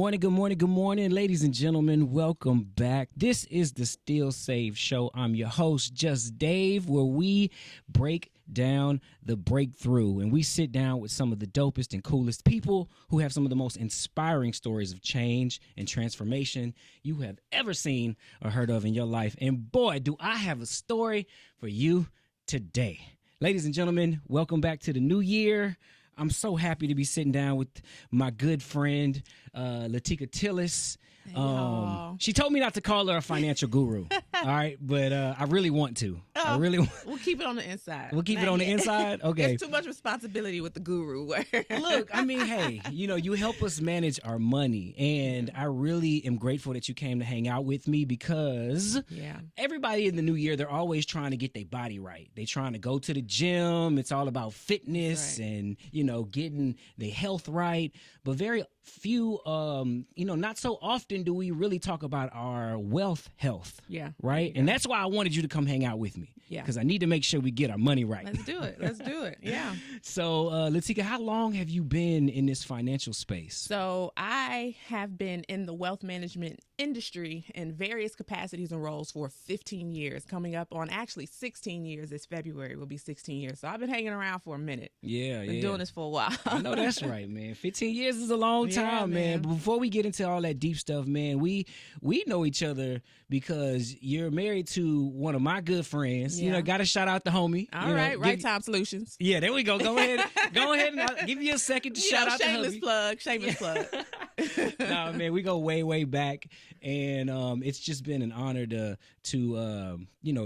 Good morning, ladies and gentlemen. Welcome back. This is the Still Save Show. I'm your host, Just Dave, where we break down the breakthrough and we sit down with some of the dopest and coolest people who have some of the most inspiring stories of change and transformation you have ever seen or heard of in your life. And boy, do I have a story for you today. Ladies and gentlemen, welcome back to the new year. I'm so happy to be sitting down with my good friend, Latika Tillis. She told me not to call her a financial guru, all right? But I really want to. We'll keep it on the inside. We'll keep it on the inside? Okay. There's too much responsibility with the guru. Look, I mean, hey, you help us manage our money. And I really am grateful that you came to hang out with me because everybody in the new year, they're always trying to get their body right. They're trying to go to the gym. It's all about fitness and, getting their health right. But very few, not so often do we really talk about our wealth health. Yeah. Right? And that's why I wanted you to come hang out with me. Yeah. Because I need to make sure we get our money right. Let's do it. Yeah. So, Latika, how long have you been in this financial space? So I have been in the wealth management industry in various capacities and roles for 15 years, coming up on actually 16 years. This February will be 16 years. So I've been hanging around for a minute. Been doing this for a while. I know that's right, man. 15 years is a long time, man. But before we get into all that deep stuff, man, we know each other because you're married to one of my good friends. Got to shout out the homie. All right, Right Time Solutions. Yeah, there we go. Go ahead and I'll give you a second to shout out the hubby. Shameless plug. No, man, we go way back, and it's just been an honor to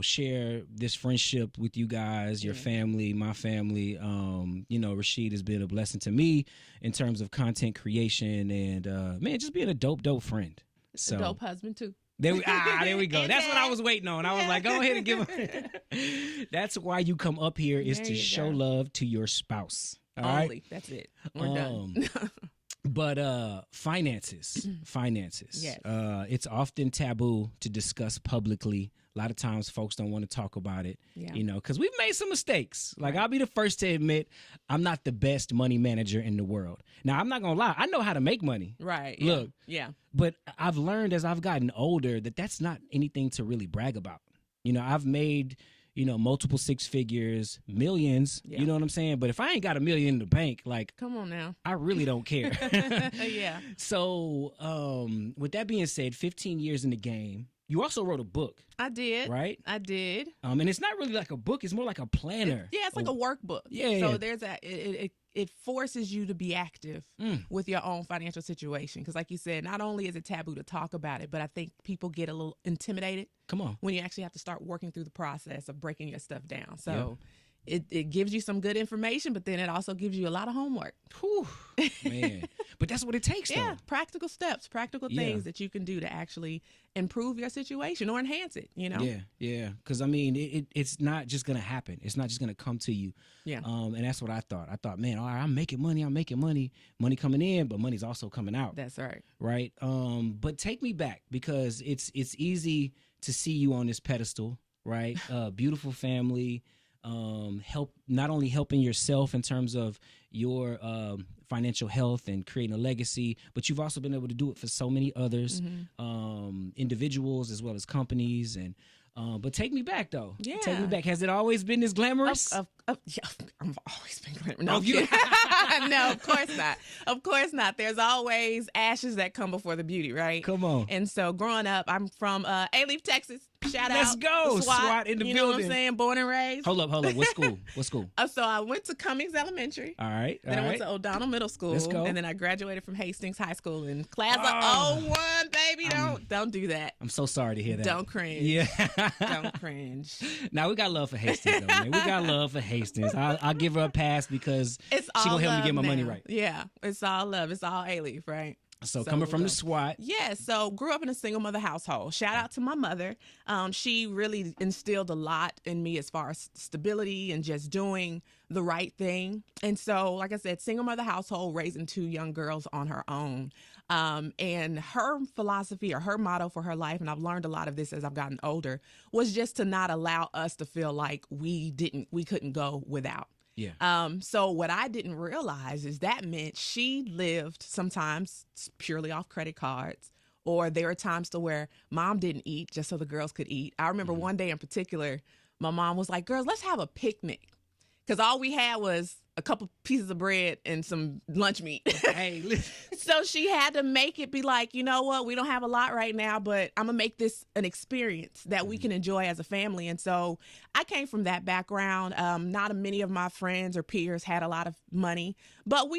share this friendship with you guys, your family, my family. Rashid has been a blessing to me in terms of content creation and just being a dope friend. So a dope husband too. There we go. That's what I was waiting on. I was like, go ahead and give him. That's why you come up here is to show love to your spouse. All right? That's it. We're done. But finances. Yes. It's often taboo to discuss publicly. A lot of times folks don't want to talk about it, because we've made some mistakes. Like, I'll be the first to admit I'm not the best money manager in the world. Now, I'm not going to lie. I know how to make money. Right. Look. Yeah. But I've learned as I've gotten older that that's not anything to really brag about. I've made, multiple six figures, millions, you know what I'm saying? But if I ain't got $1 million in the bank, like, come on now, I really don't care. Yeah. So with that being said, 15 years in the game, you also wrote a book. I did. Right? I did. And it's not really like a book. It's more like a planner. It's like a workbook. Yeah. So there's it forces you to be active with your own financial situation. Because like you said, not only is it taboo to talk about it, but I think people get a little intimidated. Come on. When you actually have to start working through the process of breaking your stuff down. So it gives you some good information, but then it also gives you a lot of homework. Whew, man. But that's what it takes, though. Yeah, practical steps, practical things that you can do to actually improve your situation or enhance it, Yeah. Because, it's not just going to happen. It's not just going to come to you. Yeah. And that's what I thought. I thought, man, all right, I'm making money. Money coming in, but money's also coming out. That's right. Right? But take me back because it's easy to see you on this pedestal, right? Beautiful family. Help not only helping yourself in terms of your financial health and creating a legacy, but you've also been able to do it for so many others, individuals as well as companies. And but take me back though. Yeah. Take me back. Has it always been this glamorous? Yeah, I've always been glamorous. No, of course not. Of course not. There's always ashes that come before the beauty, right? Come on. And so growing up, I'm from A-Leaf, Texas. Shout out. Let's go. SWAT in the building. You know what I'm saying? Born and raised. Hold up. What school? So I went to Cummings Elementary. All right. Then I went to O'Donnell Middle School. Let's go. And then I graduated from Hastings High School in class of 01, baby. Don't do that. I'm so sorry to hear that. Don't cringe. Yeah. Don't cringe. Now, we got love for Hastings, though, man. We got love for Hastings. I'll give her a pass because she going to help me get my money right. Yeah. It's all love. It's all A-Leaf, right? So coming from the SWAT. Yeah, so grew up in a single mother household. Shout out to my mother. She really instilled a lot in me as far as stability and just doing the right thing. And so, like I said, single mother household, raising two young girls on her own. And her philosophy or her motto for her life, and I've learned a lot of this as I've gotten older, was just to not allow us to feel like we couldn't go without. Yeah. So what I didn't realize is that meant she lived sometimes purely off credit cards, or there are times to where mom didn't eat just so the girls could eat. I remember one day in particular, my mom was like, girls, let's have a picnic. Because all we had was a couple pieces of bread and some lunch meat. Hey, listen. So she had to make it be like, you know what, we don't have a lot right now, but I'm going to make this an experience that we can enjoy as a family. And so I came from that background. Not many of my friends or peers had a lot of money, but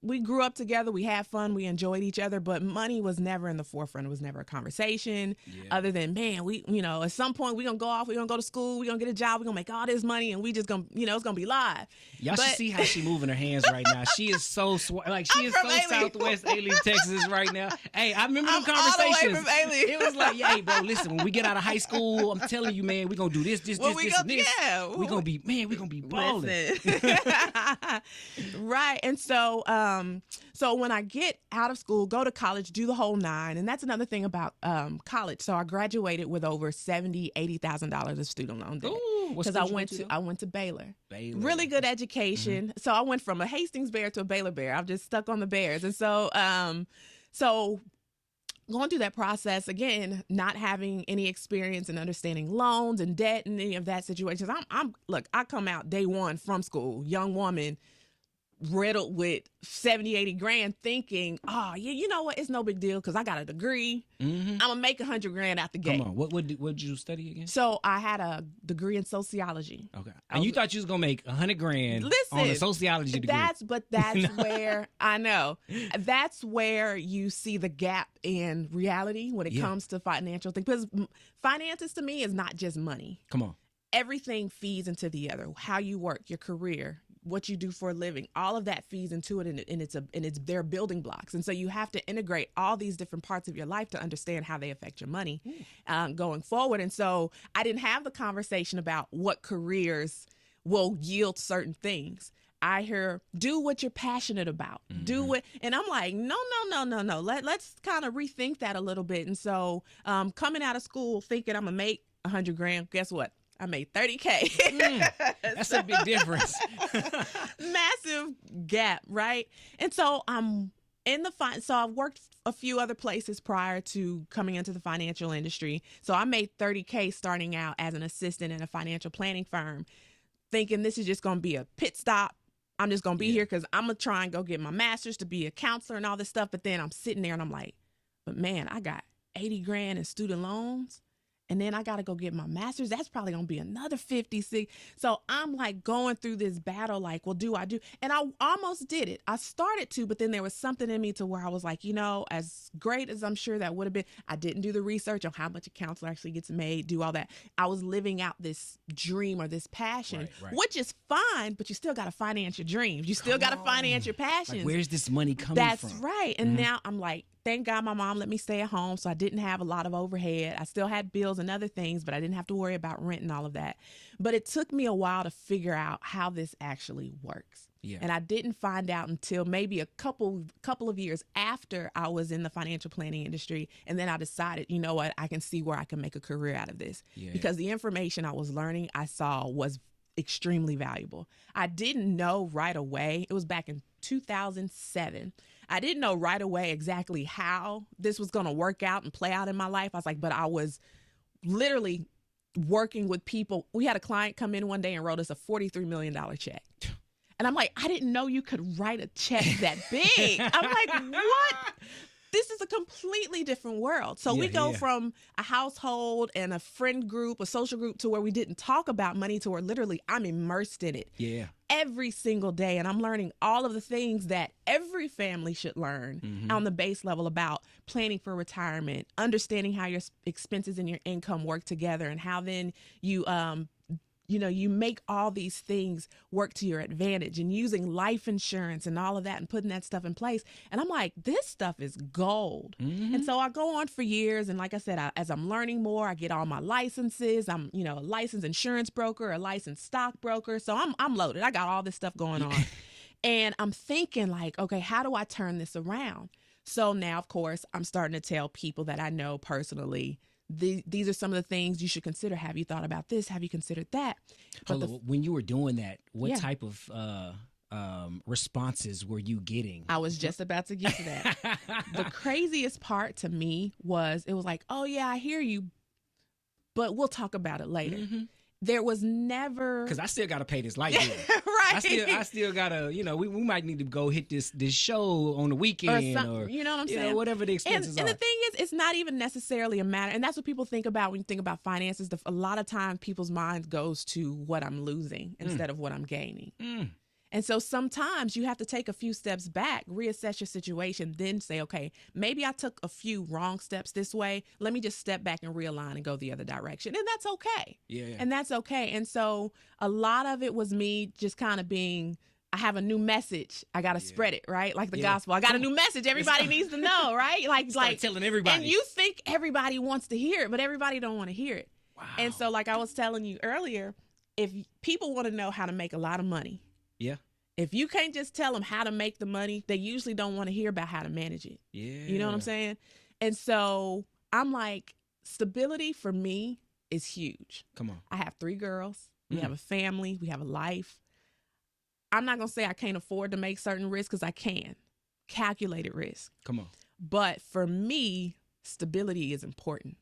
we grew up together. We had fun. We enjoyed each other, but money was never in the forefront. It was never a conversation other than, man, at some point we're going to go off. We're going to go to school. We're going to get a job. We're going to make all this money and we just going to, it's going to be live. Y'all should see how she moving her hands right now. She is so, she is so Southwest Alien, Texas right now. Hey, I remember them conversations. All the way from Alien. It was like, hey, bro, listen, when we get out of high school, I'm telling you, man, we're going to do this, and this. Yeah. We're going to be balling. Right. And so, so when I get out of school, go to college, do the whole nine, and that's another thing about college. So I graduated with over $80,000 of student loan debt because I went to Baylor. Really good education. So I went from a Hastings Bear to a Baylor Bear. I'm just stuck on the Bears, and so going through that process again, not having any experience in understanding loans and debt and any of that situation. Look, I come out day one from school, young woman, riddled with 70, 80 grand thinking, oh, yeah, you know what? It's no big deal because I got a degree. I'm going to make 100 grand out the gate. Come on. What did you study again? So I had a degree in sociology. Okay. And you thought you was going to make 100 grand on a sociology degree. That's where, I know, that's where you see the gap in reality when it comes to financial things. Because finances to me is not just money. Come on. Everything feeds into the other. How you work, your career, what you do for a living, all of that feeds into it, and it's their building blocks. And so you have to integrate all these different parts of your life to understand how they affect your money going forward. And so I didn't have the conversation about what careers will yield certain things. I hear, do what you're passionate about. Do it. And I'm like, no. Let's kind of rethink that a little bit. And so coming out of school thinking I'm going to make 100 grand, guess what? I made 30K. That's a big difference. Massive gap, right? And so I'm in so I've worked a few other places prior to coming into the financial industry. So I made 30K starting out as an assistant in a financial planning firm, thinking this is just going to be a pit stop. I'm just going to be here because I'm going to try and go get my master's to be a counselor and all this stuff. But then I'm sitting there and I'm like, but man, I got 80 grand in student loans. And then I got to go get my master's. That's probably going to be another 56. So I'm like going through this battle, like, well, do I do? And I almost did it. I started to, but then there was something in me to where I was like, as great as I'm sure that would have been, I didn't do the research on how much a counselor actually gets made, do all that. I was living out this dream or this passion, which is fine, but you still got to finance your dreams. You still got to finance your passions. Like, where's this money coming from? That's right. And now I'm like, thank God my mom let me stay at home, so I didn't have a lot of overhead. I still had bills and other things, but I didn't have to worry about rent and all of that. But it took me a while to figure out how this actually works. Yeah. And I didn't find out until maybe a couple of years after I was in the financial planning industry. And then I decided, you know what, I can see where I can make a career out of this. Because the information I was learning, I saw was extremely valuable. I didn't know right away. It was back in 2007. I didn't know right away exactly how this was going to work out and play out in my life. I was like, but I was literally working with people. We had a client come in one day and wrote us a $43 million check. And I'm like, I didn't know you could write a check that big. I'm like, what? This is a completely different world. So we go from a household and a friend group, a social group, to where we didn't talk about money to where literally I'm immersed in it every single day. And I'm learning all of the things that every family should learn on the base level about planning for retirement, understanding how your expenses and your income work together, and how then you you make all these things work to your advantage, and using life insurance and all of that and putting that stuff in place. And I'm like, this stuff is gold. And so I go on for years. And like I said, as I'm learning more, I get all my licenses. I'm, a licensed insurance broker, a licensed stockbroker. So I'm loaded. I got all this stuff going on. And I'm thinking like, okay, how do I turn this around? So now, of course, I'm starting to tell people that I know personally, these are some of the things you should consider. Have you thought about this? Have you considered that? But When you were doing that, what Yeah. type of responses were you getting? I was just about to get to that. The craziest part to me was it was like, oh yeah, I hear you, but we'll talk about it later. There was never, Because I still got to pay this light bill. right. I still gotta, we might need to go hit this show on the weekend or you know what I'm saying? whatever the expenses And are. the thing is, it's not even necessarily a matter, and that's what people think about when you think about finances. A lot of times, people's minds goes to what I'm losing instead of what I'm gaining. And so sometimes you have to take a few steps back, reassess your situation, then say, okay, maybe I took a few wrong steps this way. Let me just step back and realign and go the other direction. And that's okay. Yeah. And that's okay. And so a lot of it was me just kind of being, I have a new message. I got to spread it, right? Like the gospel. I got a new message. Everybody needs to know, right? Like telling everybody. And you think everybody wants to hear it, but everybody don't want to hear it. Wow. And so like I was telling you earlier, if people want to know how to make a lot of money, Yeah. if you can't just tell them how to make the money, they usually don't want to hear about how to manage it. Yeah. You know what I'm saying? And so I'm like, stability for me is huge. Come on. I have 3 girls. We have a family. We have a life. I'm not going to say I can't afford to make certain risks because I can. Calculated risk. Come on. But for me, stability is important.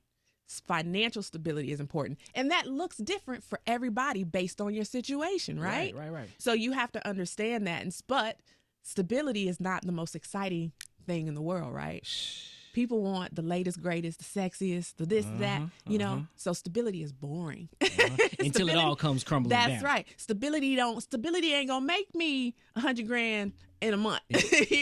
Financial stability is important. And that looks different for everybody based on your situation, right? Right. So you have to understand that. But stability is not the most exciting thing in the world, right? People want the latest, greatest, the sexiest, the this, that, So stability is boring. Until it all comes crumbling down. That's right. Stability ain't gonna make me $100,000 in a month.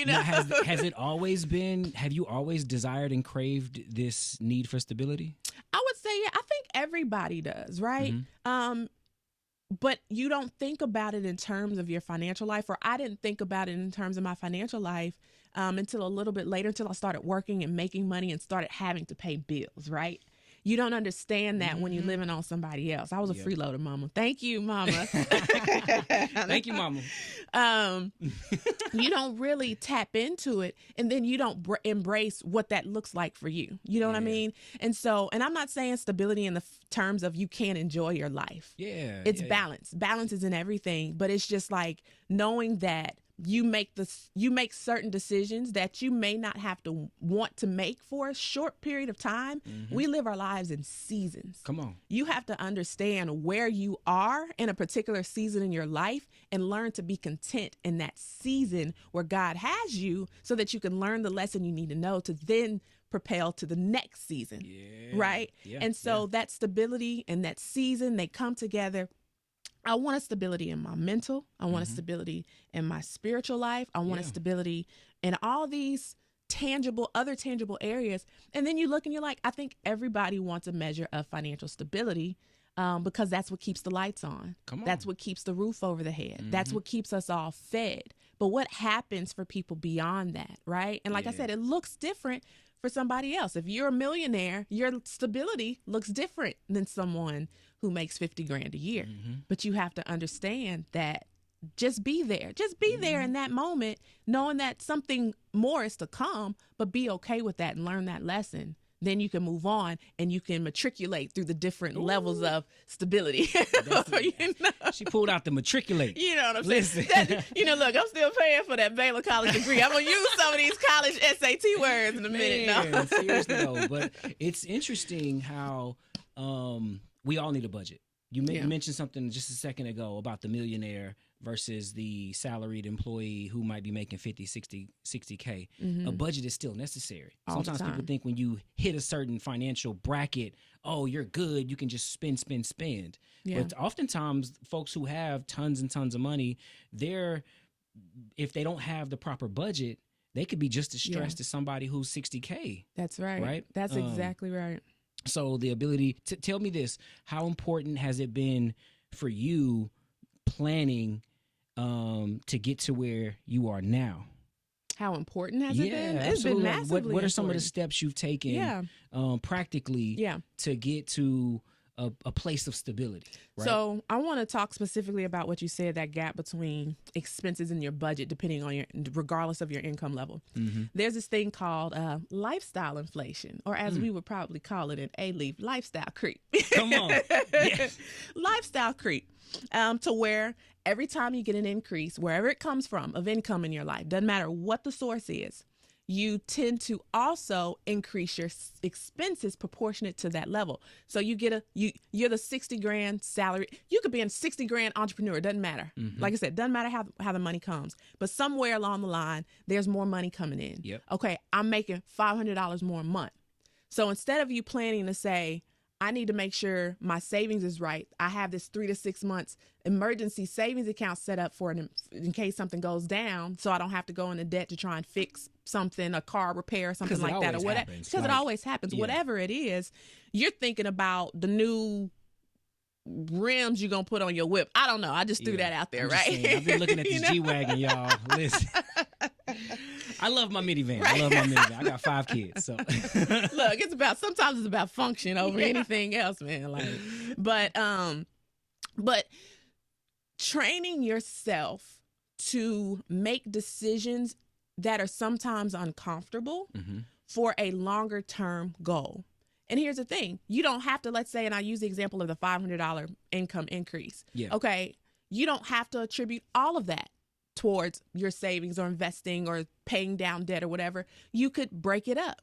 Now, has it always been? Have you always desired and craved this need for stability? I would say, yeah, I think everybody does, right? But you don't think about it in terms of your financial life, or I didn't think about it in terms of my financial life until a little bit later, until I started working and making money and started having to pay bills, right? You don't understand that when you're living on somebody else. I was a freeloader, mama. Thank you, mama. Thank you, mama. You don't really tap into it, and then you don't embrace what that looks like for you. You know what I mean? And so, and I'm not saying stability in the terms of you can't enjoy your life. Yeah. It's balance. Balance is in everything, but it's just like knowing that you make certain decisions that you may not have to want to make for a short period of time. We live our lives in seasons. Come on. You have to understand where you are in a particular season in your life and learn to be content in that season where God has you, so that you can learn the lesson you need to know to then propel to the next season. Right? Yeah. And so that stability and that season, they come together. I want a stability in my mental. I want a stability in my spiritual life. I want a stability in all these other tangible areas. And then you look and you're like, I think everybody wants a measure of financial stability because that's what keeps the lights on. That's what keeps the roof over the head. That's what keeps us all fed. But what happens for people beyond that, right? And like I said, it looks different for somebody else. If you're a millionaire, your stability looks different than someone who makes $50,000 a year. But you have to understand that just be there. Just be there in that moment, knowing that something more is to come, but be okay with that and learn that lesson. Then you can move on and you can matriculate through the different levels of stability. She pulled out the matriculate. You know what I'm saying? Look, I'm still paying for that Baylor College degree. I'm going to use some of these college SAT words in a minute. No. Seriously though, but it's interesting how we all need a budget. You mentioned something just a second ago about the millionaire versus the salaried employee who might be making 50, 60K. A budget is still necessary. Sometimes people think when you hit a certain financial bracket, oh, you're good, you can just spend. Yeah. But oftentimes folks who have tons and tons of money, if they don't have the proper budget, they could be just as stressed as somebody who's 60K. That's right. Right? That's exactly right. So the ability to tell me this, how important has it been for you planning to get to where you are now? How important has it been? It's absolutely. been massively What are some of the important. steps you've taken practically to get to a place of stability. Right? So I want to talk specifically about what you said, that gap between expenses and your budget, depending on regardless of your income level. Mm-hmm. There's this thing called lifestyle inflation, or as we would probably call it in A-Leaf, lifestyle creep. Come on. Yes. Lifestyle creep. To where every time you get an increase, wherever it comes from, of income in your life, doesn't matter what the source is, you tend to also increase your expenses proportionate to that level. So you get you're the 60 grand salary. You could be a 60 grand entrepreneur. It doesn't matter. Mm-hmm. Like I said, doesn't matter how the money comes, but somewhere along the line, there's more money coming in. Yep. Okay, I'm making $500 more a month. So instead of you planning to say, I need to make sure my savings is right, I have this 3 to 6 months emergency savings account set up for it in case something goes down, so I don't have to go into debt to try and fix something, a car repair or something like that, or whatever. Because it always happens. Yeah. Whatever it is, you're thinking about the new rims you're going to put on your whip. I don't know. I just threw that out there, right? Saying, I've been looking at this G-Wagon, y'all. Listen. I love my minivan. Right? I love my minivan. I got 5 kids, so look, sometimes it's about function over anything else, man. Like, but training yourself to make decisions that are sometimes uncomfortable for a longer term goal. And here's the thing, you don't have to, let's say, and I use the example of the $500 income increase. Yeah. Okay. You don't have to attribute all of that towards your savings or investing or paying down debt or whatever. You could break it up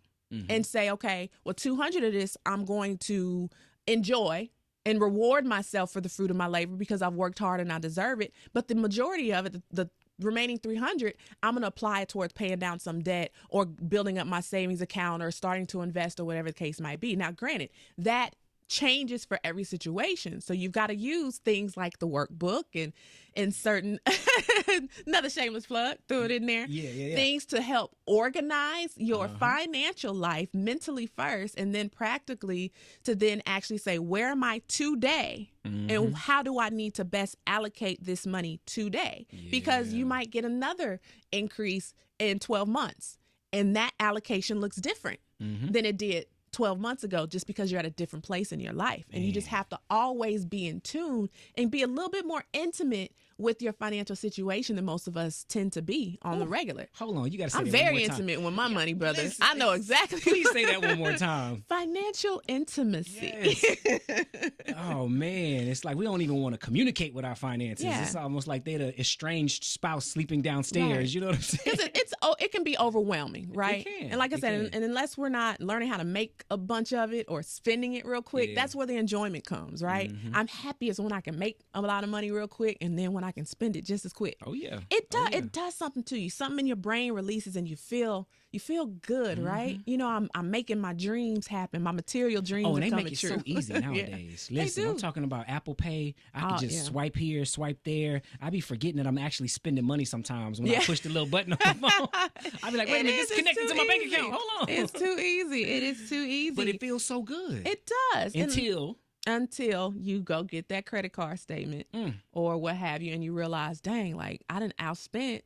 and say, okay, well, 200 of this I'm going to enjoy and reward myself for the fruit of my labor because I've worked hard and I deserve it. But the majority of it, the remaining 300, I'm going to apply it towards paying down some debt or building up my savings account or starting to invest or whatever the case might be. Now, granted, that changes for every situation. So you've got to use things like the workbook and certain, another shameless plug, threw it in there. Yeah. Things to help organize your financial life mentally first, and then practically to then actually say, where am I today? And how do I need to best allocate this money today? Because you might get another increase in 12 months and that allocation looks different than it did 12 months ago, just because you're at a different place in your life. And you just have to always be in tune and be a little bit more intimate with your financial situation than most of us tend to be on the regular. Hold on, you got to say I'm that very one more time. intimate with my money, brother. Listen, I know exactly. Please say that one more time. Financial intimacy. Yes. Oh man, it's like we don't even want to communicate with our finances. Yeah. It's almost like they're the estranged spouse sleeping downstairs. Right. You know what I'm saying? It can be overwhelming, right? It can. And like I said, and unless we're not learning how to make a bunch of it or spending it real quick, that's where the enjoyment comes, right? I'm happiest when I can make a lot of money real quick, and then when I can spend it just as quick. Oh yeah. It does something to you. Something in your brain releases and you feel good, right? You know, I'm making my dreams happen. My material dreams are coming true. And they make it so easy nowadays. Listen, I'm talking about Apple Pay. I can just swipe here, swipe there. I be forgetting that I'm actually spending money sometimes when I push the little button on the phone. I be like, wait a minute, it's connected to my bank account. Hold on. It's too easy. It is too easy. But it feels so good. It does. Until you go get that credit card statement or what have you, and you realize, dang, like I done outspent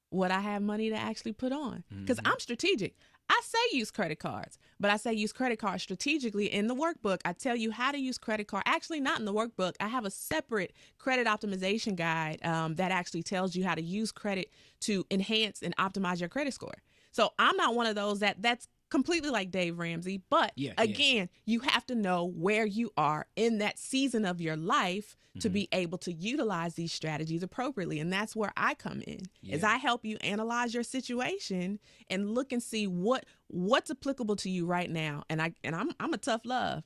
what I have money to actually put on. Because I'm strategic. I say use credit cards, but I say use credit cards strategically. In the workbook, I tell you how to use credit card. Actually, not in the workbook. I have a separate credit optimization guide that actually tells you how to use credit to enhance and optimize your credit score. So I'm not one of those that's completely like Dave Ramsey. But again, you have to know where you are in that season of your life to be able to utilize these strategies appropriately. And that's where I come in, is I help you analyze your situation and look and see what's applicable to you right now. And I'm a tough love.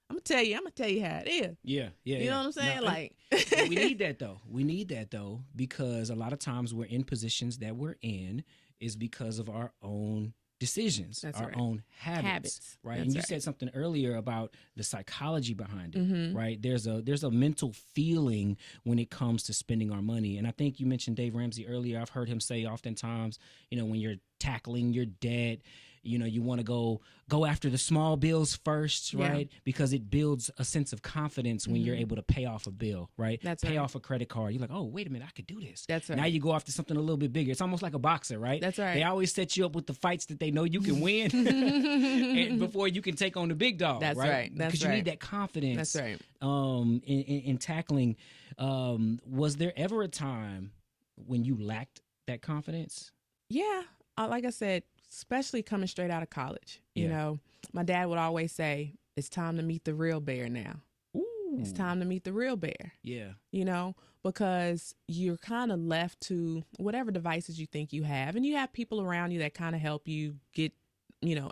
I'm gonna tell you how it is. Yeah. You know what I'm saying? We need that though. We need that though, because a lot of times we're in positions that we're in is because of our own decisions, own habits, right? And you said something earlier about the psychology behind it, right? There's a mental feeling when it comes to spending our money. And I think you mentioned Dave Ramsey earlier. I've heard him say oftentimes, you know, when you're tackling your debt, You want to go after the small bills first, right? Because it builds a sense of confidence when you're able to pay off a bill, right? Pay off a credit card. You're like, oh, wait a minute, I could do this. That's right. Now you go after something a little bit bigger. It's almost like a boxer, right? That's right. They always set you up with the fights that they know you can win and before you can take on the big dog. That's right. Because you need that confidence. That's right. In tackling. Was there ever a time when you lacked that confidence? Yeah. Like I said, especially coming straight out of college. You know, my dad would always say, it's time to meet the real bear now. Ooh. It's time to meet the real bear. Yeah. You know, because you're kind of left to whatever devices you think you have. And you have people around you that kind of help you get,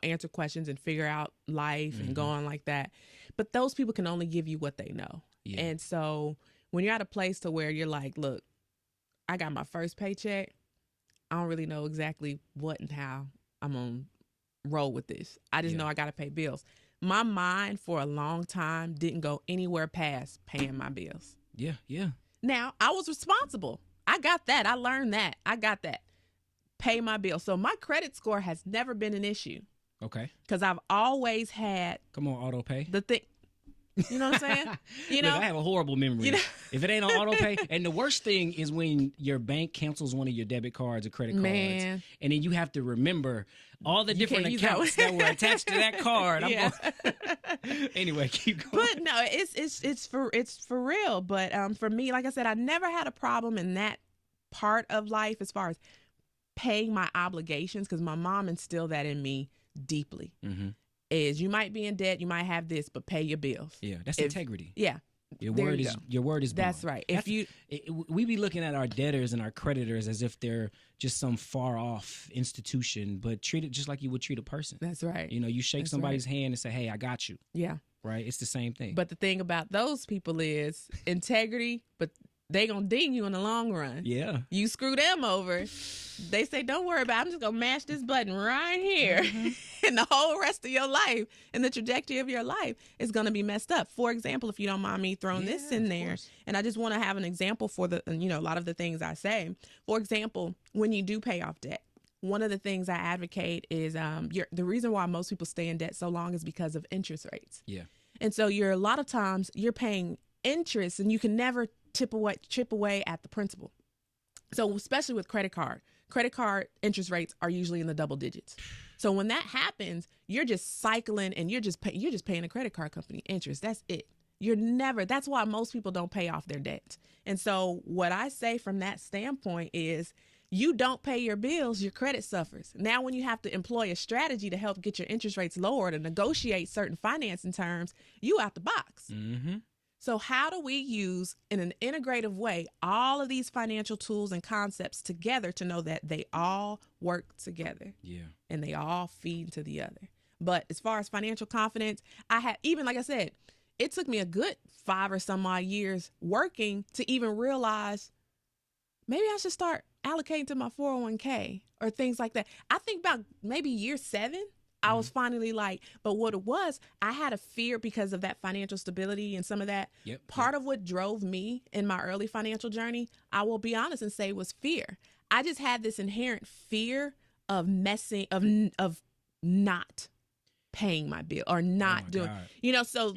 answer questions and figure out life and go on like that. But those people can only give you what they know. Yeah. And so when you're at a place to where you're like, look, I got my first paycheck. I don't really know exactly what and how I'm going to roll with this. I just know I got to pay bills. My mind for a long time didn't go anywhere past paying my bills. Yeah, yeah. Now, I was responsible. I got that. I learned that. I got that. Pay my bills. So my credit score has never been an issue. Okay. Because I've always had. Come on, auto pay. The thing. You know what I'm saying? Look, I have a horrible memory. If it ain't on auto pay, and the worst thing is when your bank cancels one of your debit cards or credit cards, and then you have to remember all the different accounts that were attached to that card. Anyway, keep going. But no, it's for real. But for me, like I said, I never had a problem in that part of life as far as paying my obligations, because my mom instilled that in me deeply. Is you might be in debt, you might have this, but pay your bills. Yeah, that's integrity. Yeah. Your word is bond. That's right. We be looking at our debtors and our creditors as if they're just some far off institution, but treat it just like you would treat a person. That's right. You shake somebody's hand and say, "Hey, I got you." Yeah. Right? It's the same thing. But the thing about those people is integrity, but they gonna ding you in the long run. Yeah. You screw them over, they say, don't worry about it. I'm just gonna mash this button right here. And the whole rest of your life and the trajectory of your life is gonna be messed up. For example, if you don't mind me throwing this in there, and I just wanna have an example for a lot of the things I say. For example, when you do pay off debt, one of the things I advocate is the reason why most people stay in debt so long is because of interest rates. Yeah. And so a lot of times you're paying interest and you can never chip away at the principal. So especially with credit card interest rates are usually in the double digits. So when that happens, you're just cycling and you're just paying a credit card company interest. That's it. That's why most people don't pay off their debt. And so what I say from that standpoint is, you don't pay your bills, your credit suffers. Now, when you have to employ a strategy to help get your interest rates lowered and negotiate certain financing terms, you out the box. So how do we use, in an integrative way, all of these financial tools and concepts together to know that they all work together? Yeah. And they all feed into the other. But as far as financial confidence, like I said, it took me a good 5 or some odd years working to even realize maybe I should start allocating to my 401k or things like that. I think about maybe year 7. I was finally but what it was, I had a fear because of that financial stability and some of that. Part of what drove me in my early financial journey, I will be honest and say, was fear. I just had this inherent fear of not paying my bill or not doing, so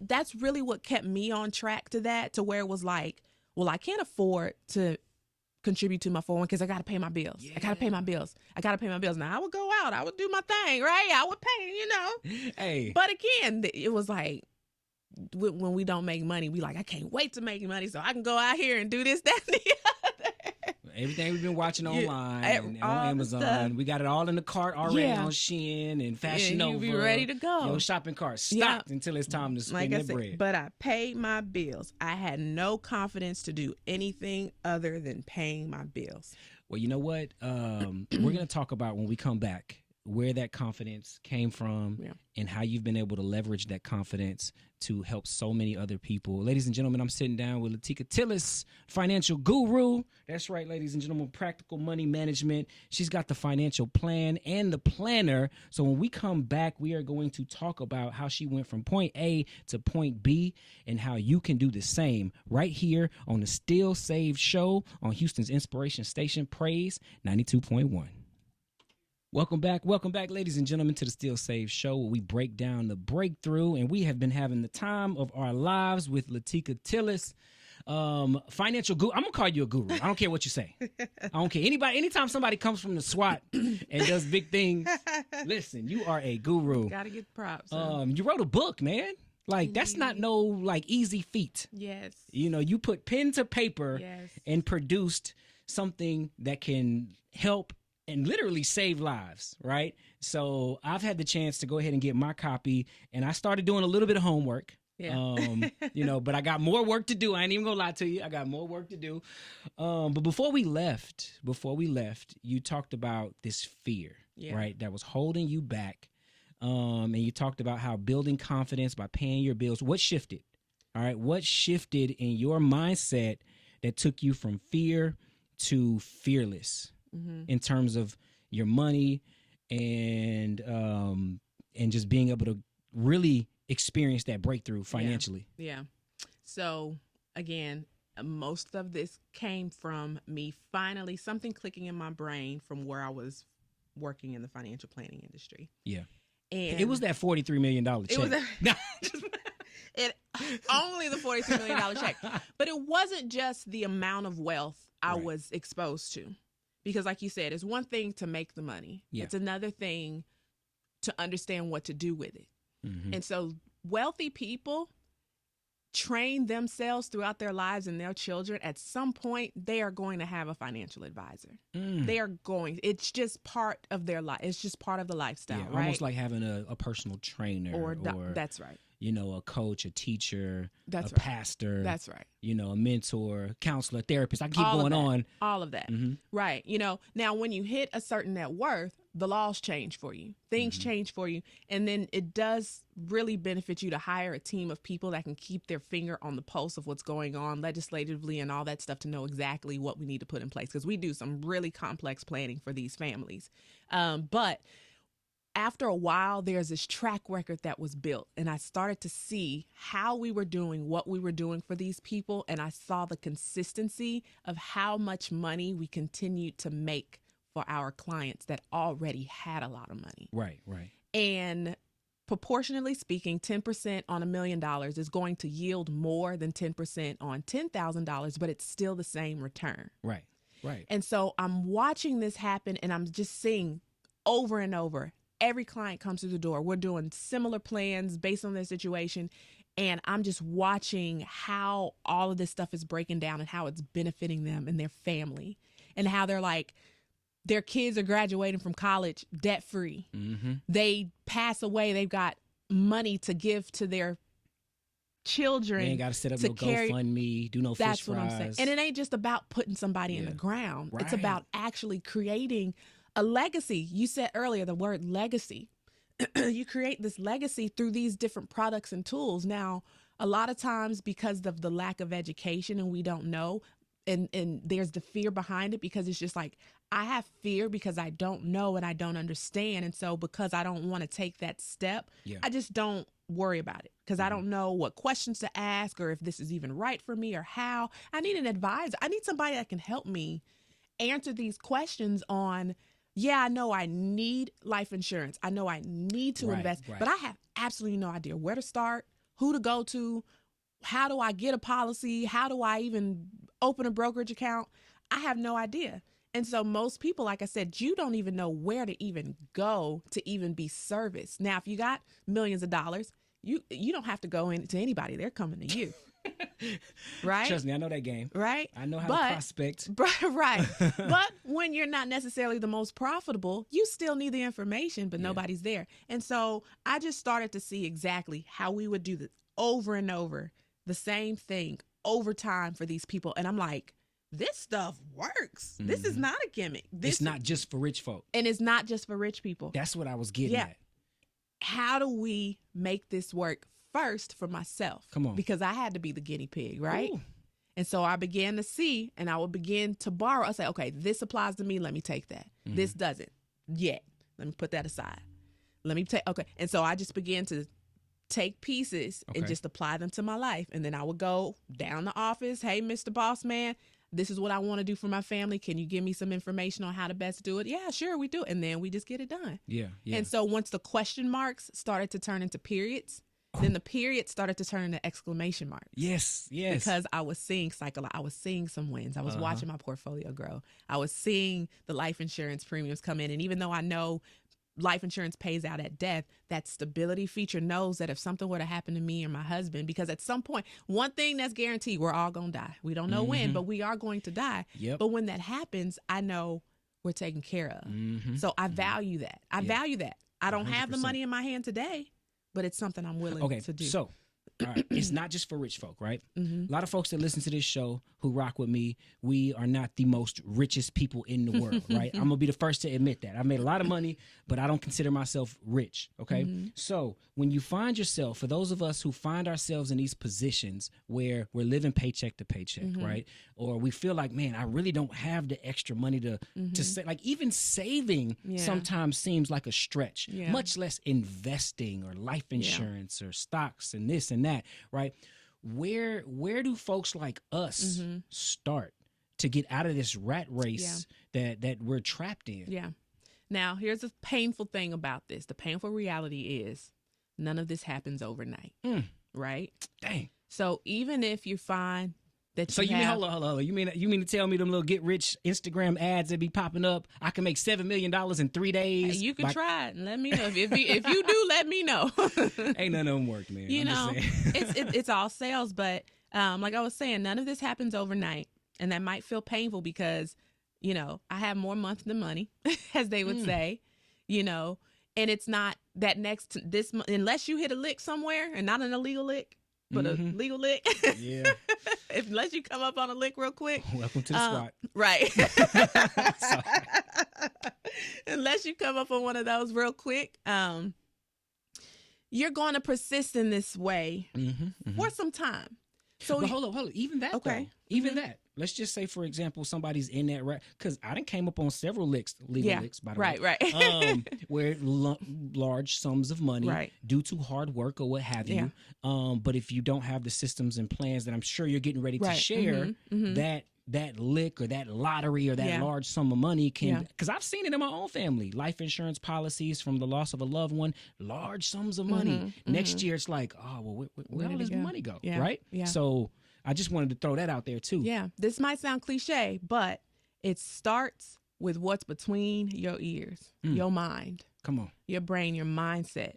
that's really what kept me on track to that, to where it was like, well, I can't afford to contribute to my 401 because I got to pay my bills. I got to pay my bills. Now I would go out. I would do my thing, right? I would pay, Hey. But again, it was like, when we don't make money, we I can't wait to make money so I can go out here and do this, that, and the other. Everything we've been watching online and on Amazon, we got it all in the cart already on Shein and Fashion Nova. You be ready to go. Your shopping cart stocked until it's time to spend the bread. But I paid my bills. I had no confidence to do anything other than paying my bills. Well, you know what? We're going to talk about, when we come back, where that confidence came from and how you've been able to leverage that confidence to help so many other people. Ladies and gentlemen, I'm sitting down with Latika Tillis, financial guru. That's right, ladies and gentlemen, practical money management. She's got the financial plan and the planner. So when we come back, we are going to talk about how she went from point A to point B and how you can do the same right here on the Still Saved Show on Houston's Inspiration Station, Praise 92.1. Welcome back, ladies and gentlemen, to the Still Save Show, where we break down the breakthrough. And we have been having the time of our lives with Latika Tillis, financial guru. I'm gonna call you a guru. I don't care what you say. I don't care. Anytime somebody comes from the SWAT and does big things, listen, you are a guru. Gotta get props. You wrote a book, man. Like, that's not no like easy feat. Yes. You know, you put pen to paper Yes. and produced something that can help and literally save lives, right? So I've had the chance to go ahead and get my copy, and I started doing a little bit of homework. Yeah. But I got more work to do. I ain't even gonna lie to you. I got more work to do. But before we left, you talked about this fear, right? That was holding you back. And you talked about how building confidence by paying your bills. What shifted? All right. What shifted in your mindset that took you from fear to fearless in terms of your money and just being able to really experience that breakthrough financially? Yeah. So again, most of this came from me finally something clicking in my brain from where I was working in the financial planning industry. Yeah. And it was that $43 million check. It was only the $43 million check. But it wasn't just the amount of wealth I was exposed to. Because like you said, it's one thing to make the money. Yeah. It's another thing to understand what to do with it. Mm-hmm. And so wealthy people train themselves throughout their lives and their children. At some point, they are going to have a financial advisor. They are going. It's just part of their life. It's just part of the lifestyle, right? Almost like having a personal trainer or that's right. You know, a coach, a teacher, that's a right. pastor. That's right. You know, a mentor, counselor, therapist. I can keep going on. All of that. Mm-hmm. Right. You know, now when you hit a certain net worth, the laws change for you. Things change for you. And then it does really benefit you to hire a team of people that can keep their finger on the pulse of what's going on legislatively and all that stuff to know exactly what we need to put in place. Because we do some really complex planning for these families. But after a while, there's this track record that was built, and I started to see how we were doing, what we were doing for these people, and I saw the consistency of how much money we continued to make for our clients that already had a lot of money. Right. And proportionally speaking, 10% on $1 million is going to yield more than 10% on $10,000, but it's still the same return. Right. And so I'm watching this happen, and I'm just seeing over and over. Every client comes through the door. We're doing similar plans based on their situation. And I'm just watching how all of this stuff is breaking down and how it's benefiting them and their family and how they're like, their kids are graduating from college debt free. Mm-hmm. They pass away. They've got money to give to their children. They ain't got to set up no GoFundMe, do no fish fries. That's what I'm saying. And it ain't just about putting somebody in the ground. Right. It's about actually creating a legacy. You said earlier the word legacy. You create this legacy through these different products and tools. Now, a lot of times because of the lack of education and we don't know, and there's the fear behind it because it's just like, I have fear because I don't know and I don't understand. And so because I don't want to take that step, I just don't worry about it because I don't know what questions to ask or if this is even right for me or how. I need an advisor. I need somebody that can help me answer these questions on, I know I need life insurance. I know I need to invest, but I have absolutely no idea where to start, who to go to, how do I get a policy? How do I even open a brokerage account? I have no idea. And so most people, like I said, you don't even know where to even go to even be serviced. Now, if you got millions of dollars, you don't have to go into anybody. They're coming to you. Right? Trust me, I know that game. Right? I know how to prospect. Right. But when you're not necessarily the most profitable, you still need the information, but nobody's there. And so I just started to see exactly how we would do this over and over, the same thing over time for these people. And I'm like, this stuff works. Mm-hmm. This is not a gimmick. It's not just for rich folk. And it's not just for rich people. That's what I was getting at. How do we make this work first for myself? Come on. Because I had to be the guinea pig, right? Ooh. And so I began to see, and I would begin to borrow. I say, okay, this applies to me. Let me take that. Mm-hmm. This doesn't yet. Let me put that aside. Let me take, okay. And so I just began to take pieces and just apply them to my life. And then I would go down the office. Hey, Mr. Boss Man, this is what I want to do for my family. Can you give me some information on how to best do it? Yeah, sure, we do. And then we just get it done. Yeah. And so once the question marks started to turn into periods, then the period started to turn into exclamation marks. Yes. Because I was seeing I was seeing some wins. I was watching my portfolio grow. I was seeing the life insurance premiums come in. And even though I know life insurance pays out at death, that stability feature knows that if something were to happen to me or my husband, because at some point, one thing that's guaranteed, we're all going to die. We don't know when, but we are going to die. Yep. But when that happens, I know we're taken care of. So I value that. I value that. I don't 100%. Have the money in my hand today, but it's something I'm willing to do. So all right, it's not just for rich folk, right? A lot of folks that listen to this show who rock with me, we are not the most richest people in the world, right? I'm going to be the first to admit that. I've made a lot of money, but I don't consider myself rich, okay? So when you find yourself, for those of us who find ourselves in these positions where we're living paycheck to paycheck, right? Or we feel like, man, I really don't have the extra money to say, like even saving sometimes seems like a stretch, much less investing or life insurance or stocks and this and that, right? Where do folks like us start to get out of this rat race that we're trapped in? Yeah. Now, here's the painful thing about this. The painful reality is none of this happens overnight, right? Dang. So even if you find that so you mean hold on. You mean to tell me them little get rich Instagram ads that be popping up? I can make $7 million in 3 days. Hey, you can try it and let me know if you do. Let me know. Ain't none of them work, man. You know, it's all sales, but like I was saying, none of this happens overnight, and that might feel painful because you know I have more month than money, as they would say, you know, and it's not that this unless you hit a lick somewhere and not an illegal lick. But a legal lick. Yeah. Unless you come up on a lick real quick. Welcome to the squad. Right. Unless you come up on one of those real quick, you're going to persist in this way for some time. So but hold on. Even that, okay. Though, even that. Let's just say, for example, somebody's in that right because I done came up on several legal licks, by the way. Right. Where large sums of money due to hard work or what have you. But if you don't have the systems and plans that I'm sure you're getting ready to share, that lick or that lottery or that large sum of money can, because I've seen it in my own family, life insurance policies from the loss of a loved one, large sums of money. Next year, it's like, oh, well, where all this money go? Right? Yeah. So I just wanted to throw that out there too. Yeah. This might sound cliche, but it starts with what's between your ears, your mind. Come on. Your brain, your mindset.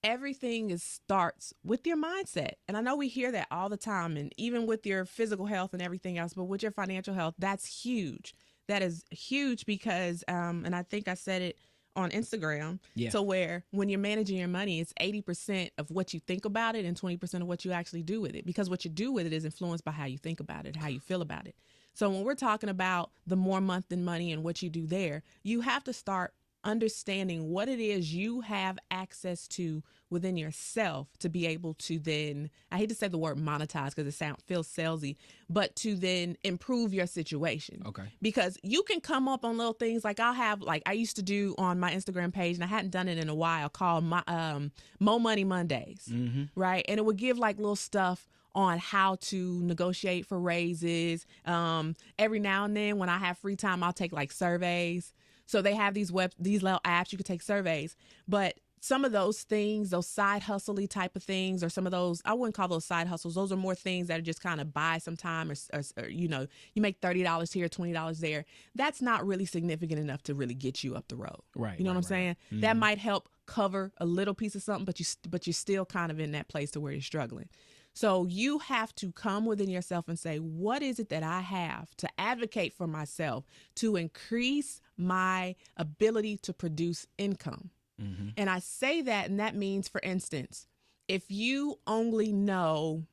Everything starts with your mindset. And I know we hear that all the time, and even with your physical health and everything else, but with your financial health, that's huge. That is huge because, and I think I said it on Instagram, to where when you're managing your money, it's 80% of what you think about it and 20% of what you actually do with it, because what you do with it is influenced by how you think about it, how you feel about it. So when we're talking about the more month than money and what you do there, you have to start understanding what it is you have access to within yourself to be able to then, I hate to say the word monetize because it feels salesy, but to then improve your situation. Okay. Because you can come up on little things like I used to do on my Instagram page, and I hadn't done it in a while, called my Mo Money Mondays, right? And it would give like little stuff on how to negotiate for raises. Every now and then when I have free time, I'll take like surveys. So they have these little apps you can take surveys, but some of those things, those side hustle-y type of things, or some of those, I wouldn't call those side hustles. Those are more things that are just kind of buy some time or you know, you make $30 here, $20 there. That's not really significant enough to really get you up the road. Right. You know what I'm saying? That might help cover a little piece of something, but you're still kind of in that place to where you're struggling. So you have to come within yourself and say, what is it that I have to advocate for myself to increase my ability to produce income? And I say that, and that means, for instance, if you only know,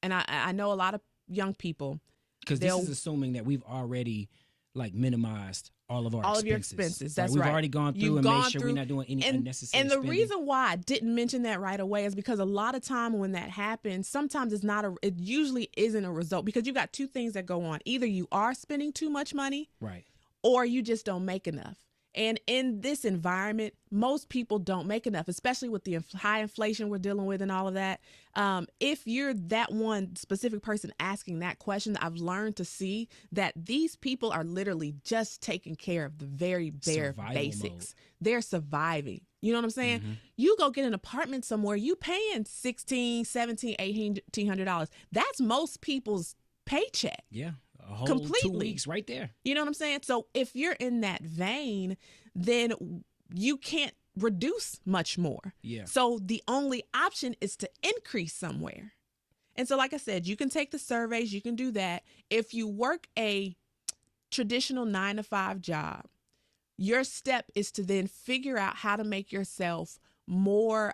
and I know a lot of young people, because this is assuming that we've already like minimized all of your expenses. That's We've right. already gone through and made sure we're not doing any unnecessary And the spending. reason why I didn't mention that right away is because a lot of time when that happens, sometimes it usually isn't a result, because you got two things that go on. Either you are spending too much money, right, or you just don't make enough. And in this environment, most people don't make enough, especially with the high inflation we're dealing with and all of that. If you're that one specific person asking that question, I've learned to see that these people are literally just taking care of the very bare Survival basics. mode. They're surviving. You know what I'm saying? Mm-hmm. You go get an apartment somewhere, you paying $1,600, $1,700, $1,800. That's most people's paycheck. Yeah. A whole Completely. 2 weeks right there. You know what I'm saying? So if you're in that vein, then you can't reduce much more. Yeah. So the only option is to increase somewhere. And so, like I said, you can take the surveys, you can do that. If you work a traditional 9-to-5 job, your step is to then figure out how to make yourself more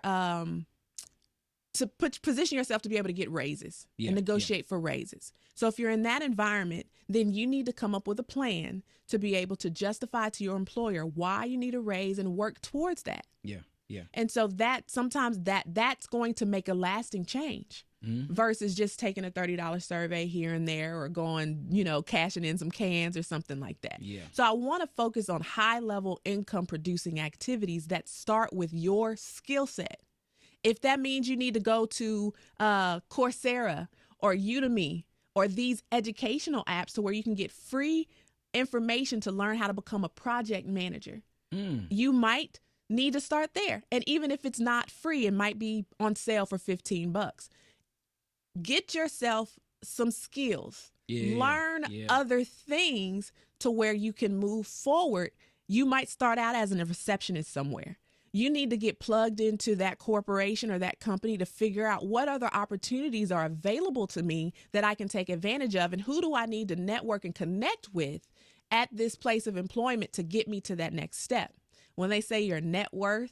position yourself to be able to get raises and negotiate for raises. So if you're in that environment, then you need to come up with a plan to be able to justify to your employer why you need a raise and work towards that. Yeah. Yeah. And so that sometimes that's going to make a lasting change versus just taking a $30 survey here and there or going, cashing in some cans or something like that. Yeah. So I want to focus on high level income producing activities that start with your skill set. If that means you need to go to Coursera or Udemy or these educational apps to where you can get free information to learn how to become a project manager, you might need to start there. And even if it's not free, it might be on sale for $15. Get yourself some skills. Learn other things to where you can move forward. You might start out as a receptionist somewhere. You need to get plugged into that corporation or that company to figure out what other opportunities are available to me that I can take advantage of, and who do I need to network and connect with at this place of employment to get me to that next step. When they say your network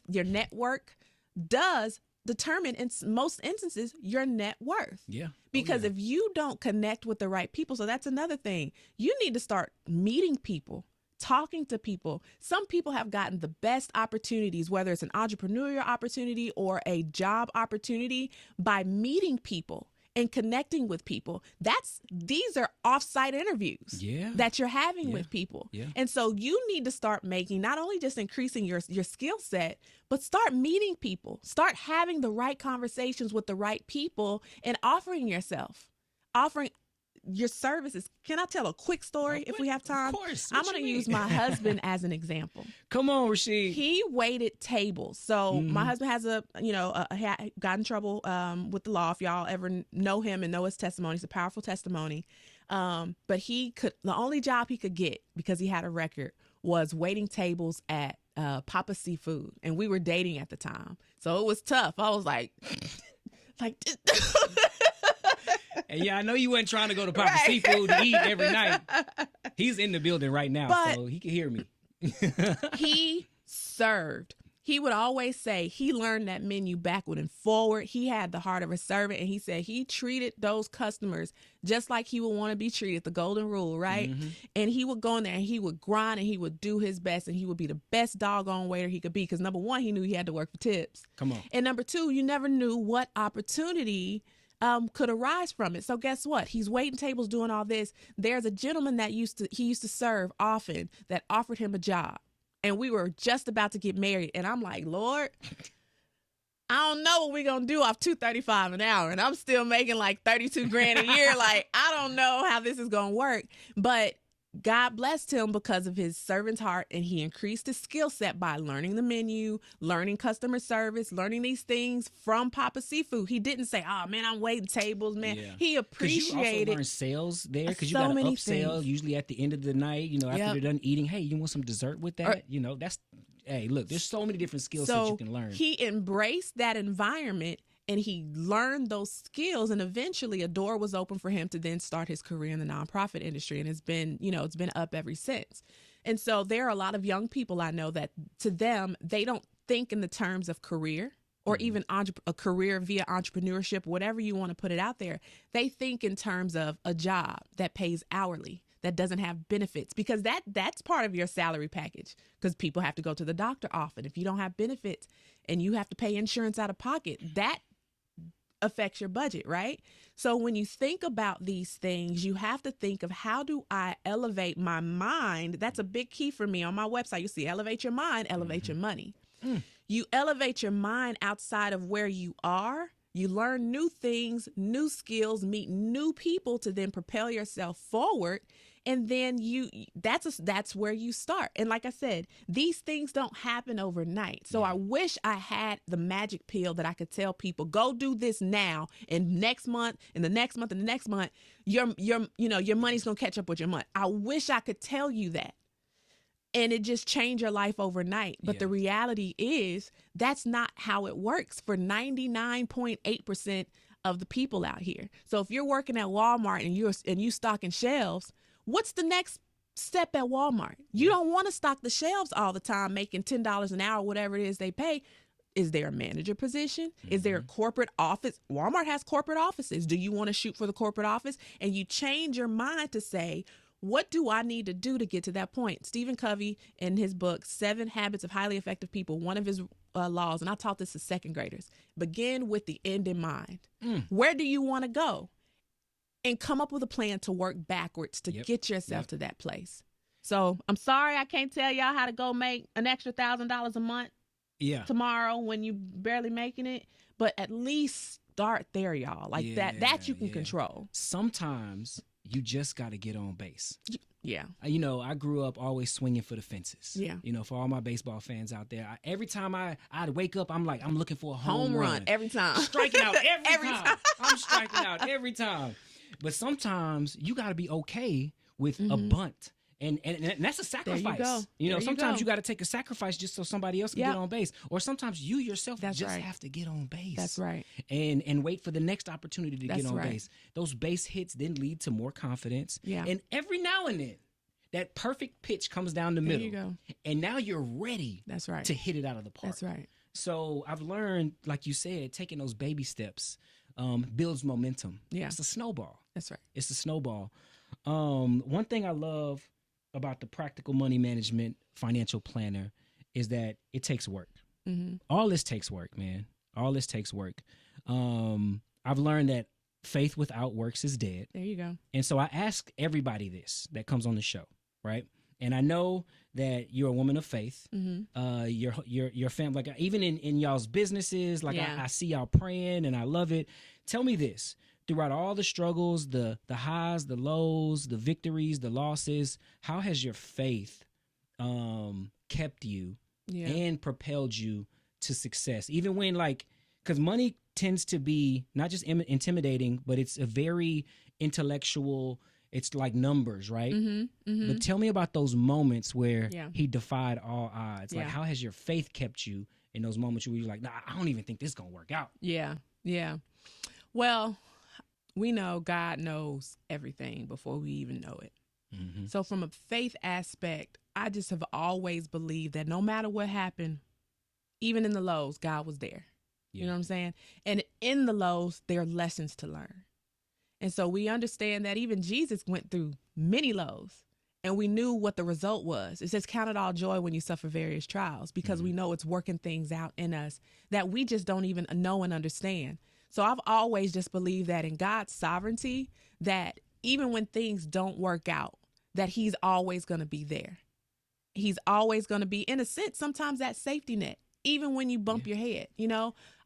does determine in most instances your net worth. Yeah. Because if you don't connect with the right people, so that's another thing, you need to start meeting people, talking to people. Some people have gotten the best opportunities, whether it's an entrepreneurial opportunity or a job opportunity, by meeting people and connecting with people. These are off-site interviews that you're having with people. Yeah. And so you need to start making, not only just increasing your skill set, but start meeting people, start having the right conversations with the right people and offering your services. Can I tell a quick story if we have time? Of course. I'm going to use my husband as an example. Come on, Rasheed. He waited tables. So my husband has got in trouble with the law. If y'all ever know him and know his testimony, it's a powerful testimony. But the only job he could get, because he had a record, was waiting tables at Papa Seafood. And we were dating at the time. So it was tough. I was like And yeah, I know you weren't trying to go to Papa Seafood to eat every night. He's in the building right now, so he can hear me. He served. He would always say he learned that menu backward and forward. He had the heart of a servant, and he said he treated those customers just like he would want to be treated, the golden rule, right? And he would go in there and he would grind and he would do his best, and he would be the best doggone waiter he could be, because number one, he knew he had to work for tips. Come on. And number two, you never knew what opportunity could arise from it. So guess what? He's waiting tables, doing all this. There's a gentleman that he used to serve often that offered him a job. And we were just about to get married. And I'm like, Lord, I don't know what we're going to do off $2.35 an hour. And I'm still making like $32 grand a year. Like, I don't know how this is going to work. But God blessed him because of his servant's heart, and he increased his skill set by learning the menu, learning customer service, learning these things from Papa Seafood. He didn't say, "Oh man, I'm waiting tables, man." Yeah. He appreciated. You also learn sales there, because you got to upsell usually at the end of the night. After they're done eating, hey, you want some dessert with that? Hey, look, there's so many different skill sets you can learn. He embraced that environment. And he learned those skills, and eventually a door was open for him to then start his career in the nonprofit industry. And it's been up ever since. And so there are a lot of young people I know that, to them, they don't think in the terms of career or even a career via entrepreneurship, whatever you want to put it out there. They think in terms of a job that pays hourly, that doesn't have benefits, because that's part of your salary package, because people have to go to the doctor often. If you don't have benefits and you have to pay insurance out of pocket, that affects your budget, right? So when you think about these things, you have to think of, how do I elevate my mind? That's a big key for me. On my website, you see elevate your mind, elevate your money. You elevate your mind outside of where you are. You learn new things, new skills, meet new people to then propel yourself forward. And then that's where you start. And like I said, these things don't happen overnight. So I wish I had the magic pill that I could tell people, go do this now, and next month, and the next month, and the next month, your money's gonna catch up with your month. I wish I could tell you that. And it just changed your life overnight. But the reality is that's not how it works for 99.8% of the people out here. So if you're working at Walmart and you stocking shelves, what's the next step at Walmart? You don't want to stock the shelves all the time, making $10 an hour, whatever it is they pay. Is there a manager position? Is there a corporate office? Walmart has corporate offices. Do you want to shoot for the corporate office? And you change your mind to say, what do I need to do to get to that point? Stephen Covey, in his book, 7 Habits of Highly Effective People, one of his laws, and I taught this to second graders, begin with the end in mind. Where do you want to go? And come up with a plan to work backwards to get yourself to that place. So I'm sorry I can't tell y'all how to go make an extra $1,000 a month tomorrow when you barely making it, but at least start there, y'all. Like that you can control. Sometimes you just got to get on base. Yeah. I grew up always swinging for the fences. Yeah. For all my baseball fans out there, every time I'd wake up, I'm looking for a home run every time. Striking out every time. I'm striking out every time. But sometimes you got to be okay with a bunt. And that's a sacrifice. Sometimes you got to take a sacrifice just so somebody else can get on base. Or sometimes you yourself have to get on base. That's right. And wait for the next opportunity to get on base. Those base hits then lead to more confidence. Yeah. And every now and then, that perfect pitch comes down the middle. There you go. And now you're ready to hit it out of the park. That's right. So I've learned, like you said, taking those baby steps builds momentum. Yeah. It's a snowball. That's right. It's a snowball. One thing I love about the Practical Money Management Financial Planner is that it takes work. All this takes work, man. All this takes work. I've learned that faith without works is dead. There you go. And so I ask everybody this that comes on the show, right? And I know that you're a woman of faith. Your family, like even in y'all's businesses, I see y'all praying and I love it. Tell me this. Throughout all the struggles, the highs, the lows, the victories, the losses, how has your faith kept you and propelled you to success? Even when, because money tends to be not just intimidating, but it's a very intellectual, it's like numbers, right? But tell me about those moments where he defied all odds. Like, how has your faith kept you in those moments where you're like, nah, I don't even think this is going to work out? Yeah. Well, we know God knows everything before we even know it. So from a faith aspect, I just have always believed that no matter what happened, even in the lows, God was there. You know what I'm saying? And in the lows, there are lessons to learn. And so we understand that even Jesus went through many lows, and we knew what the result was. It says, count it all joy when you suffer various trials, because we know it's working things out in us that we just don't even know and understand. So I've always just believed that in God's sovereignty, that even when things don't work out, that he's always going to be there. He's always going to be, in a sense, sometimes that safety net, even when you bump your head.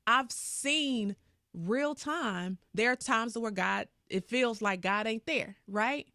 I've seen real time, there are times where God, it feels like God ain't there, right?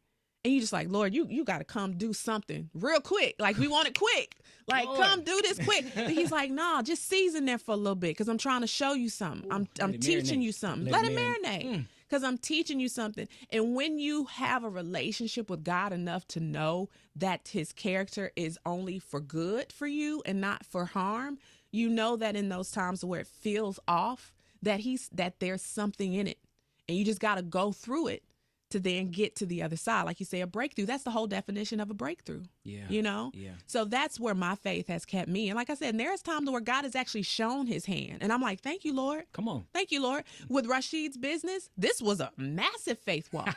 And you just like, Lord, you got to come do something real quick. Like, we want it quick. Like, Lord, come do this quick. But he's like, nah, just season there for a little bit, because I'm trying to show you something. I'm teaching you something. Let it marinate. Because I'm teaching you something. And when you have a relationship with God enough to know that his character is only for good for you and not for harm, you know that in those times where it feels off, that there's something in it. And you just got to go through it to then get to the other side. Like you say, a breakthrough. That's the whole definition of a breakthrough. Yeah. You know? Yeah. So that's where my faith has kept me. And like I said, and there's times where God has actually shown his hand. And I'm like, thank you, Lord. Come on. Thank you, Lord. With Rashid's business, this was a massive faith walk.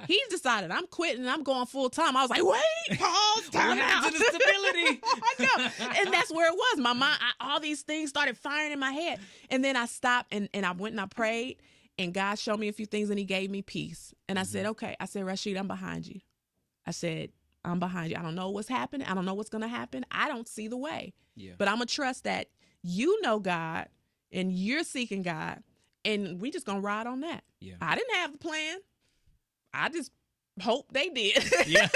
He's decided I'm quitting and I'm going full time. I was like, wait, pause, time out. To the stability. I know. And that's where it was. My mind, all these things started firing in my head. And then I stopped and I went and I prayed. And God showed me a few things and he gave me peace. And I said, okay. I said, Rashid, I'm behind you. I said, I'm behind you. I don't know what's happening. I don't know what's going to happen. I don't see the way. Yeah. But I'm going to trust that you know God and you're seeking God. And we just going to ride on that. Yeah. I didn't have a plan. I just hope they did. Yeah.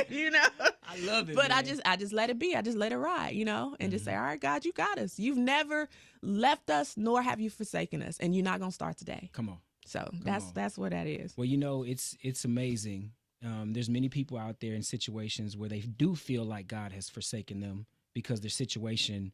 You know? I love it. But man. I just let it be. I just let it ride, you know, and just say, all right, God, you got us. You've never left us, nor have you forsaken us. And you're not going to start today. Come on. So that's what that is. Well, you know, it's amazing. There's many people out there in situations where they do feel like God has forsaken them because their situation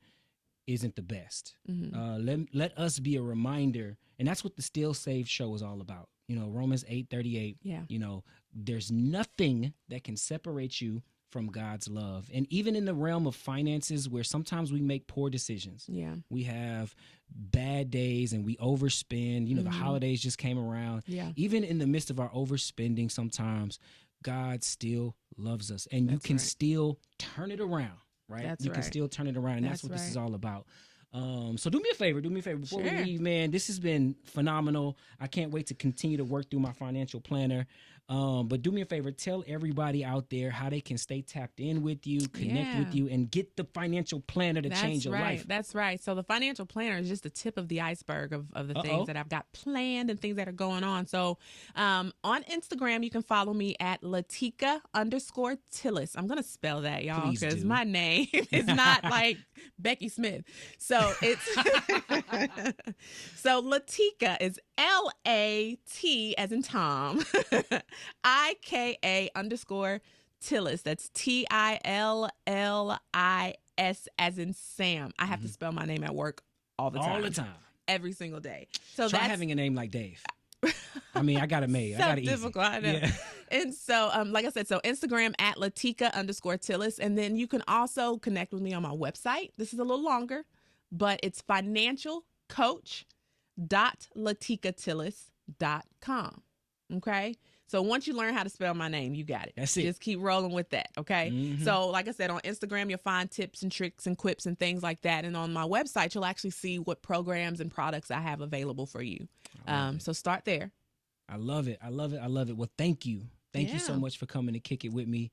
isn't the best. Let us be a reminder, and that's what the Still Saved show is all about. You know, Romans 8:38. Yeah. You know, there's nothing that can separate you from God's love. And even in the realm of finances, where sometimes we make poor decisions. Yeah. We have bad days and we overspend. You know, the holidays just came around. Yeah. Even in the midst of our overspending, sometimes God still loves us, and you can still turn it around, right? You can still turn it around, and that's what this is all about. So do me a favor before we leave, man. This has been phenomenal. I can't wait to continue to work through my financial planner. But do me a favor, tell everybody out there how they can stay tapped in with you, connect with you, and get the financial planner to change your life. That's right. So the financial planner is just the tip of the iceberg of the things that I've got planned and things that are going on. So on Instagram, you can follow me at Latika_Tillis. I'm going to spell that, y'all, because my name is not like Becky Smith. So it's so Latika is L-A-T as in Tom, IKA_Tillis. That's TILLIS as in Sam. I have to spell my name at work all the time. Every single day. So try having a name like Dave. I mean, I got it made. I got it easy. Difficult, I know. Yeah. And so, like I said, so Instagram at Latika_Tillis. And then you can also connect with me on my website. This is a little longer, but it's financialcoach.latikatillis.com. Okay. So once you learn how to spell my name, you got it. That's it. Just keep rolling with that. Okay. So like I said, on Instagram, you'll find tips and tricks and quips and things like that. And on my website, you'll actually see what programs and products I have available for you. So start there. I love it. Well, thank you. Thank you so much for coming to kick it with me.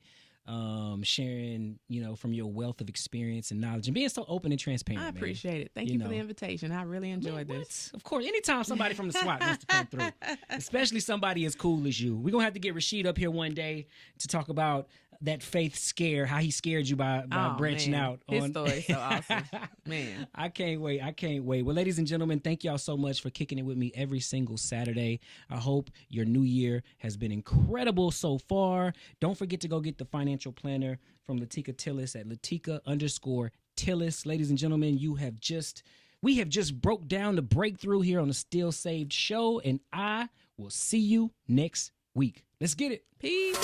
Sharing, you know, from your wealth of experience and knowledge and being so open and transparent. I appreciate it. Thank you for the invitation. I really enjoyed this. Of course, anytime somebody from the SWAT wants to come through, especially somebody as cool as you, we're going to have to get Rashid up here one day to talk about that faith scare, how he scared you by branching out. His story is so awesome. Man. I can't wait. Well, ladies and gentlemen, thank y'all so much for kicking it with me every single Saturday. I hope your new year has been incredible so far. Don't forget to go get the financial planner from Latika Tillis at Latika_Tillis. Ladies and gentlemen, we have just broke down the breakthrough here on the Still Saved show, and I will see you next week. Let's get it. Peace.